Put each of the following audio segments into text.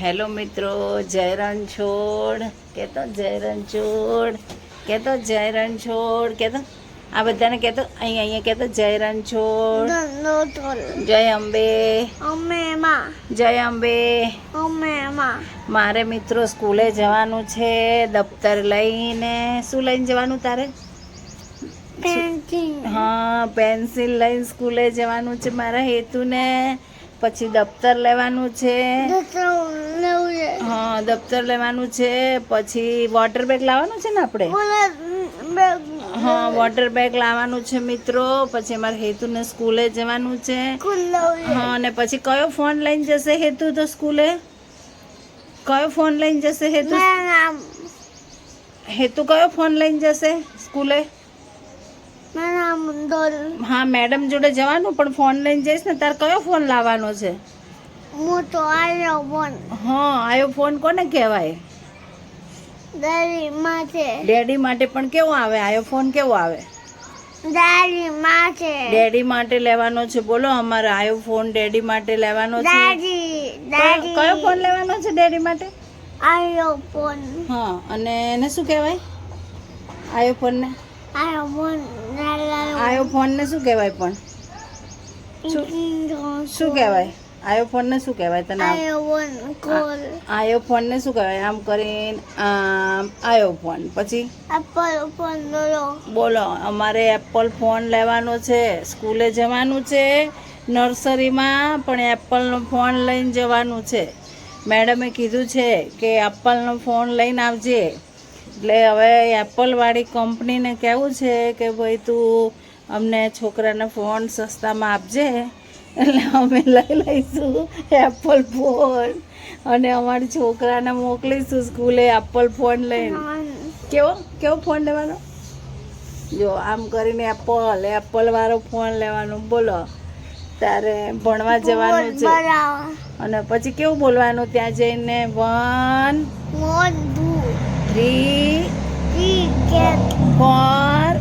Hello મિત્રો, જય રણછોડ કહેતો, જય રણછોડ કહેતો, જય રણછોડ કહેતો, આ બધાને કહેતો, અહીંયા કહેતો, જય રણછોડ, જય અંબે, જય અંબે. મારે મિત્રો સ્કૂલે જવાનું છે, દફતર લઈને. શું લઈને જવાનું તારે? હા, પેન્સિલ લઈને સ્કૂલે જવાનું છે મારા હેતુને. પછી દફતર લેવાનું છે. હા, દફતર લેવાનું છે. પછી વોટર બેગ લાવવાનું છે ને આપણે. હા, વોટર બેગ લાવવાનું છે મિત્રો. પછી અમારે હેતુને સ્કૂલે જવાનું છે. હા, અને પછી કયો ફોન લઈને જશે હેતુ તો સ્કૂલે? કયો ફોન લઈને જશે હેતુ? હેતુ કયો ફોન લઈને જશે સ્કૂલે? હા, મેડમ જોડે જવાનું, પણ ફોન લઈને જઈશ ને. તાર કયો ફોન લાવવાનો છે? હા, આયો ફોન કોને કહેવાય? ડેડી માટે. પણ કેવો આવે આયો ફોન? કેવો આવે? ડેડી માટે લેવાનો છે. બોલો, અમારે આયો ફોન ડેડી માટે લેવાનો છે. કયો ફોન લેવાનો છે ડેડી માટે? આયો ફોન. હા, અને એને શું કહેવાય આયો ફોન ને? આયો ફોન ને શું કહેવાય? પણ શું કહેવાય આયો ફોન ને? શું કહેવાય તને? આયો ફોન ને શું કહેવાય? આમ કરીને આયો ફોન. પછી બોલો, અમારે એપલ ફોન લેવાનો છે. સ્કૂલે જવાનું છે નર્સરીમાં, પણ એપલનો ફોન લઈને જવાનું છે. મેડમે કીધું છે કે એપલનો ફોન લઈને આવજે. એટલે હવે એપલવાળી કંપનીને કહેવું છે કે ભાઈ તું અમને છોકરાને ફોન સસ્તામાં આપજે, એટલે અમે લઈ લઈશું એપલ ફોન અને અમારી છોકરાને મોકલીશું સ્કૂલે એપલ ફોન લઈને. કેવો ફોન લેવાનો? જો આમ કરીને એપલવાળો ફોન લેવાનો. બોલો, તારે ભણવા જવાનું છે. અને પછી કેવું બોલવાનું ત્યાં જઈને? 1 2 3 4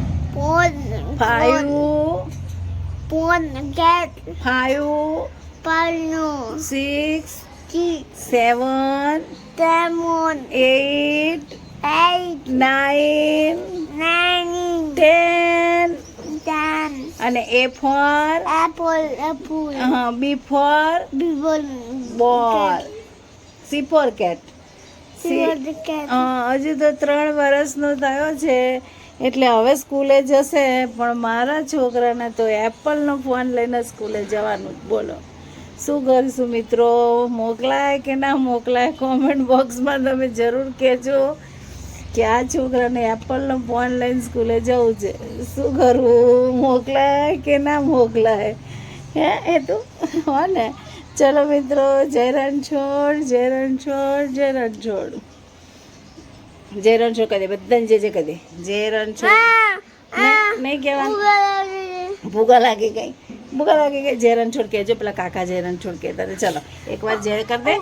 5 6 7 8 9 10. અને A for B for ball, C for cat. હજુ તો 3 વર્ષનો થયો છે, એટલે હવે સ્કૂલે જશે. પણ મારા છોકરાને તો એપલનો ફોન લઈને સ્કૂલે જવાનું જ. બોલો, શું કરીશું મિત્રો? મોકલાય કે ના મોકલાય? કોમેન્ટ બોક્સમાં તમે જરૂર કહેજો કે આ છોકરાને એપલનો ફોન લઈને સ્કૂલે જવું છે. શું કરવું? મોકલાય કે ના મોકલાય? એ તો હો ને. ચલો મિત્રો, જય રણછોડ, જય રણછોડ, જય રણછોડ. જય રણછોડ કહી દે બધાને. જે કહી દે જય રણછોડ. નહીં કહેવાનું? ભૂગા લાગી ગઈ. જય રણછોડ કહેજો. પેલા કાકા જય રણછોડ કહેતા. ચલો એકવાર જય કર દે.